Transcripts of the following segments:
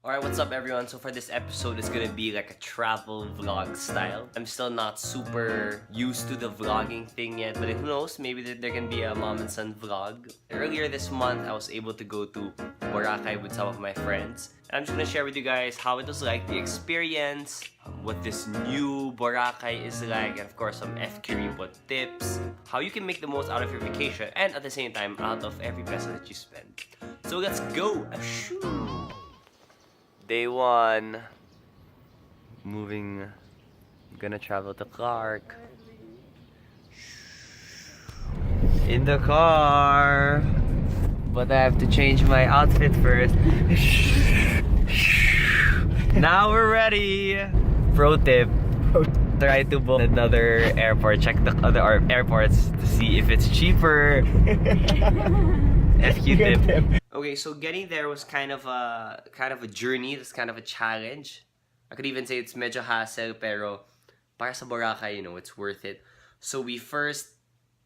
Alright, what's up everyone? So for this episode, it's gonna be like a travel vlog style. I'm still not super used to the vlogging thing yet, but who knows, maybe there can be a mom and son vlog. Earlier this month, I was able to go to Boracay with some of my friends. And I'm just gonna share with you guys how it was like, the experience, what this new Boracay is like, and of course some FQ tips, how you can make the most out of your vacation, and at the same time, out of every peso that you spend. So let's go! Ashoo! Day one. Moving. Gonna travel to Clark. In the car. But I have to change my outfit first. Now we're ready. Pro tip. Try to book another airport. Check the other airports to see if it's cheaper. FQ tip. Okay, so getting there was kind of a journey. It's kind of a challenge. I could even say it's medyo hassle, pero para sa Boracay, you know, it's worth it. So we first,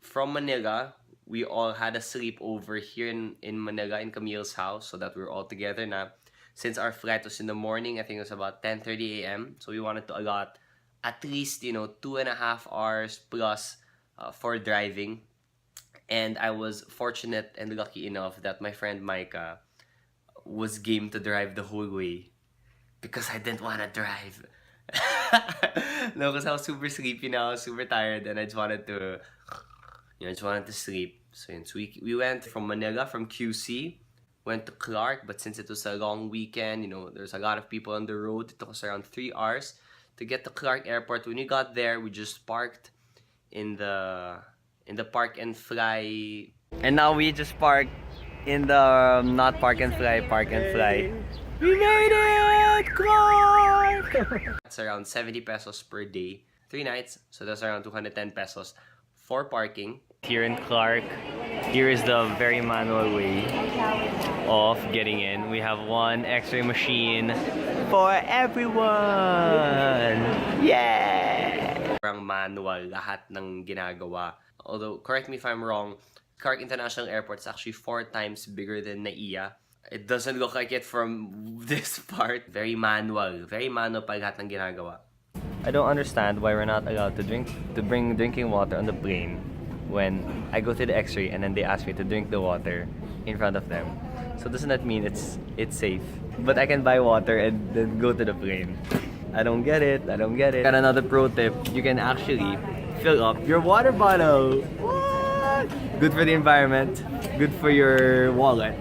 from Manila, we all had a sleepover here in Manila, in Camille's house, so that we were all together na. Since our flight was in the morning, I think it was about 10:30 a.m. So we wanted to allot at least, 2.5 hours plus for driving. And I was fortunate and lucky enough that my friend Micah was game to drive the whole way because I didn't want to drive. No, because I was super sleepy now, I was super tired, and I just wanted to, sleep. So we went from Manila, from QC, went to Clark, but since it was a long weekend, there's a lot of people on the road. It took us around 3 hours to get to Clark Airport. When we got there, we just parked in the park and fly. And now we just parked in the not park and fly, park and fly. We made it! Clark! That's around 70 pesos per day. 3 nights, so that's around 210 pesos for parking. Here in Clark, here is the very manual way of getting in. We have one X-ray machine for everyone! Yeah! Parang manual lahat ng ginagawa. Although, correct me if I'm wrong, Clark International Airport is actually 4 times bigger than NAIA. It doesn't look like it from this part. Very manual pa lahat ng ginagawa. I don't understand why we're not allowed to bring drinking water on the plane when I go to the X-ray and then they ask me to drink the water in front of them. So doesn't that mean it's safe? But I can buy water and then go to the plane. I don't get it. Got another pro tip. You can actually fill up your water bottle. What? Good for the environment. Good for your wallet.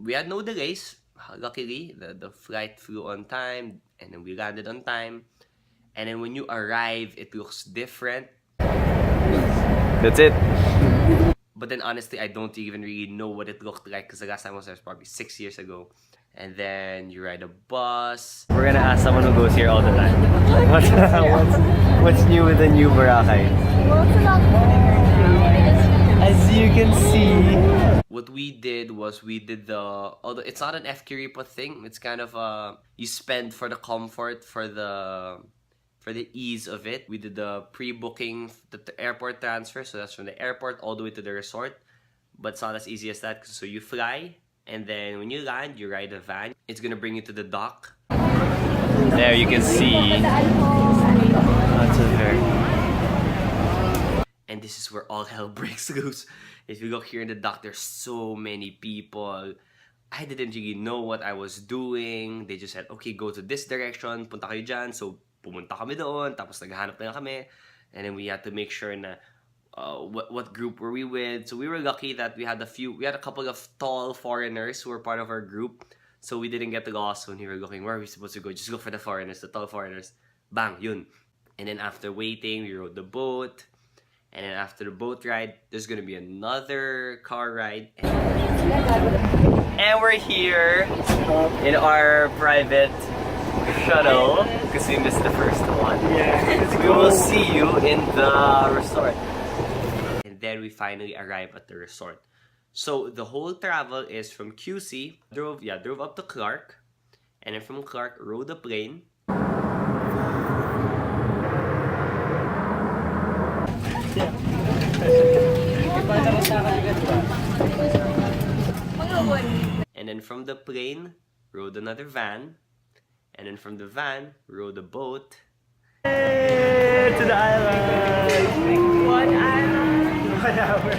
We had no delays. Luckily, the flight flew on time, and then we landed on time. And then when you arrive, it looks different. That's it. But then honestly, I don't even really know what it looked like because the last time I was there was probably 6 years ago. And then you ride a bus. We're gonna ask someone who goes here all the time. What's new with the new Boracay? Well, it's a lot bigger. As you can see, what we did was although it's not an FQ thing, it's kind of you spend for the comfort, for the ease of it. We did the pre-booking, the airport transfer, so that's from the airport all the way to the resort. But it's not as easy as that. So you fly, and then when you land, you ride a van. It's gonna bring you to the dock. There you can see. That's a very. And this is where all hell breaks loose. If you look here in the dock, there's so many people. I didn't really know what I was doing. They just said, okay, go to this direction, punta kayo dyan. So pumunta kami doon, tapos naghahanap na kami. And then we had to make sure na what group were we with. So we were lucky that we had a couple of tall foreigners who were part of our group. So we didn't get lost when we were looking, where are we supposed to go? Just look for the foreigners, the tall foreigners. Bang, yun. And then after waiting, we rode the boat. And then after the boat ride, there's gonna be another car ride. And we're here in our private shuttle because we missed the first one. Yeah, we will see you in the resort. And then we finally arrive at the resort. So the whole travel is from QC, drove up to Clark, and then from Clark rode the plane. And then from the plane, rode another van, and then from the van, rode a boat. Hey, to the island! One island. 1 hour.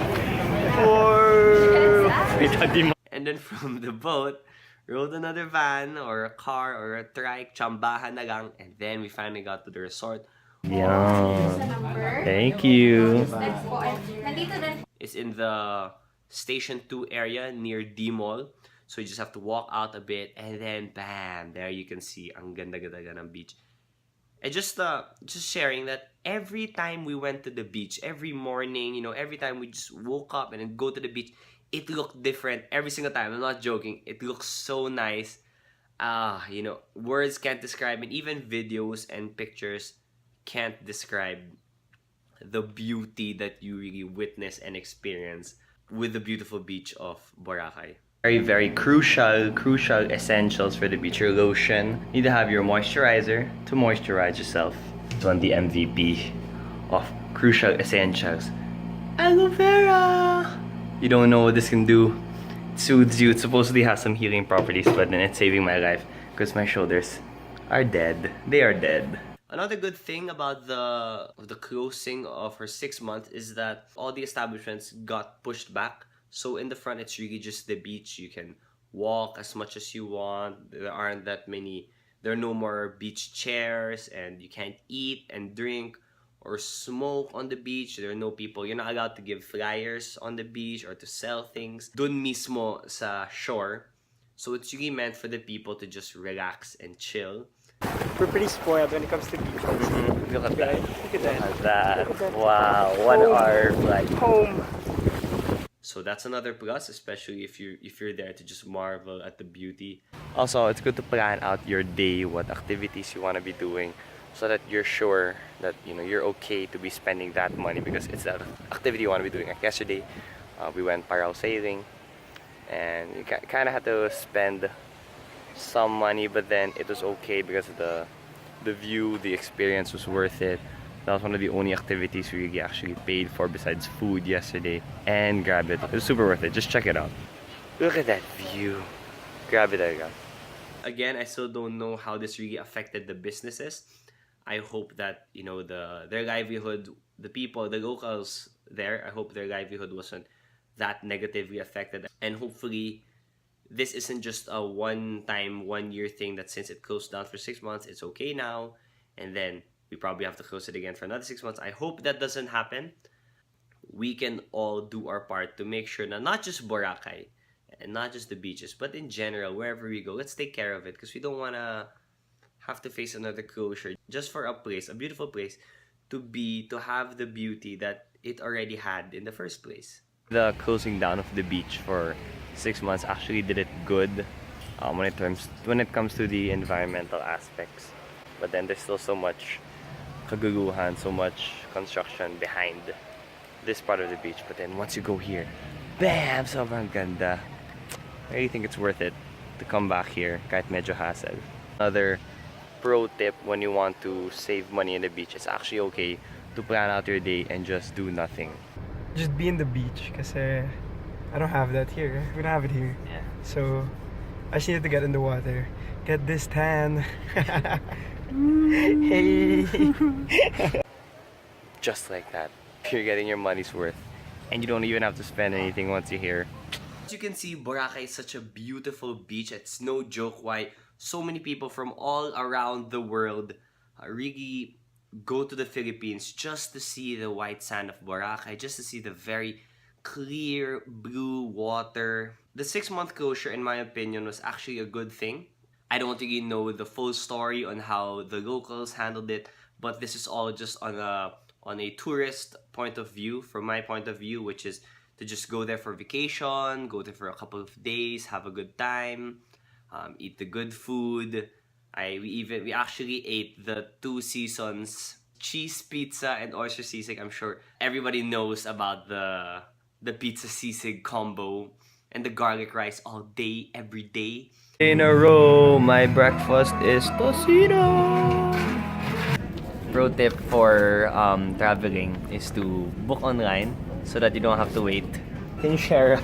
And then from the boat, rode another van or a car or a trike, chambahan na lang, and then we finally got to the resort. Sa number. Thank you. Next po ay nandito na. It's in the Station 2 area near D Mall. So you just have to walk out a bit and then bam, there you can see ang ganda-ganda ng beach. And just sharing that every time we went to the beach, every morning, you know, every time we just woke up and then go to the beach, it looked different every single time. I'm not joking. It looks so nice. You know, words can't describe it. Even videos and pictures can't describe the beauty that you really witness and experience with the beautiful beach of Boracay. Very crucial essentials for the beach. Your lotion. You need to have your moisturizer to moisturize yourself. This one, the MVP of crucial essentials. Aloe vera! You don't know what this can do. It soothes you. It supposedly has some healing properties, but then it's saving my life because my shoulders are dead. They are dead. Another good thing about the closing of her 6 months is that all the establishments got pushed back. So in the front, it's really just the beach. You can walk as much as you want. There are no more beach chairs, and you can't eat and drink or smoke on the beach. There are no people. You're not allowed to give flyers on the beach or to sell things. Dun mismo sa shore. So it's really meant for the people to just relax and chill. We're pretty spoiled when it comes to beach. Look at that. Look at that. Wow, 1 hour flight. Home. So that's another plus, especially if you're there to just marvel at the beauty. Also, it's good to plan out your day, what activities you want to be doing, so that you're sure that you're okay to be spending that money because it's that activity you want to be doing. Like yesterday, we went parasailing, and you kind of had to spend some money, but then it was okay because of the view, the experience was worth it. That was one of the only activities we actually paid for besides food yesterday. And grab it. It was super worth it. Just check it out. Look at that view. Grab it, again. Again, I still don't know how this really affected the businesses. I hope that, their livelihood, the people, the locals there, I hope their livelihood wasn't that negatively affected. And hopefully, this isn't just a one-time, one-year thing that since it closed down for 6 months, it's okay now. And then we probably have to close it again for another 6 months. I hope that doesn't happen. We can all do our part to make sure that not just Boracay and not just the beaches, but in general, wherever we go, let's take care of it because we don't want to have to face another closure just for a place, a beautiful place, to have the beauty that it already had in the first place. The closing down of the beach for 6 months actually did it good when it comes to the environmental aspects. But then there's still so much kaguluhan, so much construction behind this part of the beach. But then once you go here, bam! Sobrang ganda. I really think it's worth it to come back here kahit medyo hassle. Another pro tip when you want to save money in the beach, it's actually okay to plan out your day and just do nothing. Just be in the beach kasi I don't have that here. We don't have it here. Yeah. So I just needed to get in the water. Get this tan. Hey. Just like that. You're getting your money's worth. And you don't even have to spend anything once you're here. As you can see, Boracay is such a beautiful beach. It's no joke why so many people from all around the world really go to the Philippines just to see the white sand of Boracay, just to see the very clear blue water. The 6-month closure, in my opinion, was actually a good thing. I don't really know the full story on how the locals handled it, but this is all just on a tourist point of view, from my point of view, which is to just go there for vacation, go there for a couple of days, have a good time, eat the good food. We actually ate the 2 seasons cheese pizza and oyster sisig. I'm sure everybody knows about the pizza sisig combo and the garlic rice all day, every day. In a row, my breakfast is tocino. Pro tip for traveling is to book online so that you don't have to wait. Can you share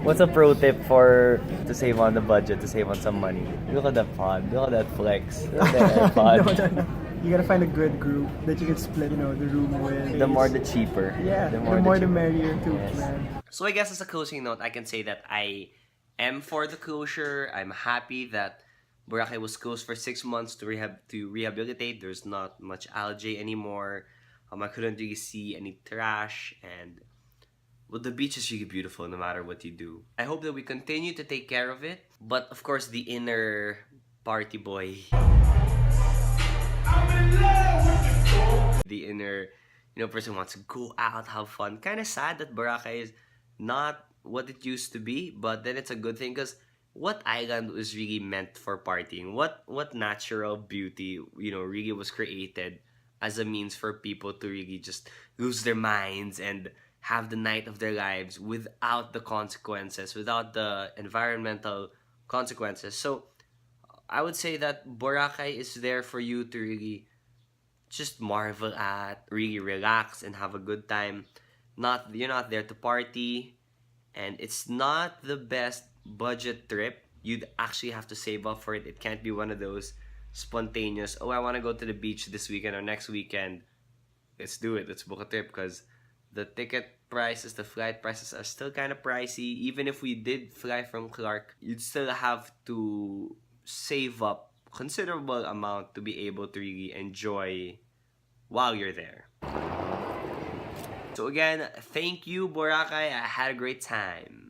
What's a pro tip for to save on the budget, to save on some money? Look at that pod. Look at that flex. Look at that pod. No. You gotta find a good group that you can split, the room with. The more the cheaper. Yeah, the more the cheaper. merrier too, Yes. man. So I guess as a closing note, I can say that I am for the closure. I'm happy that Boracay was closed for 6 months to rehabilitate. There's not much algae anymore. I couldn't really see any trash, and well, the beach is really beautiful no matter what you do. I hope that we continue to take care of it. But of course, the inner party boy, the inner, person wants to go out, have fun. Kind of sad that Boracay is not what it used to be, but then it's a good thing because what island was really meant for partying? What natural beauty, really was created as a means for people to really just lose their minds and have the night of their lives without the consequences, without the environmental consequences. So I would say that Boracay is there for you to really just marvel at, really relax and have a good time. You're not there to party, and it's not the best budget trip. You'd actually have to save up for it. It can't be one of those spontaneous, I want to go to the beach this weekend or next weekend. Let's do it. Let's book a trip, because the ticket prices, the flight prices are still kind of pricey. Even if we did fly from Clark, you'd still have to save up considerable amount to be able to really enjoy while you're there. So again, thank you, Boracay. I had a great time.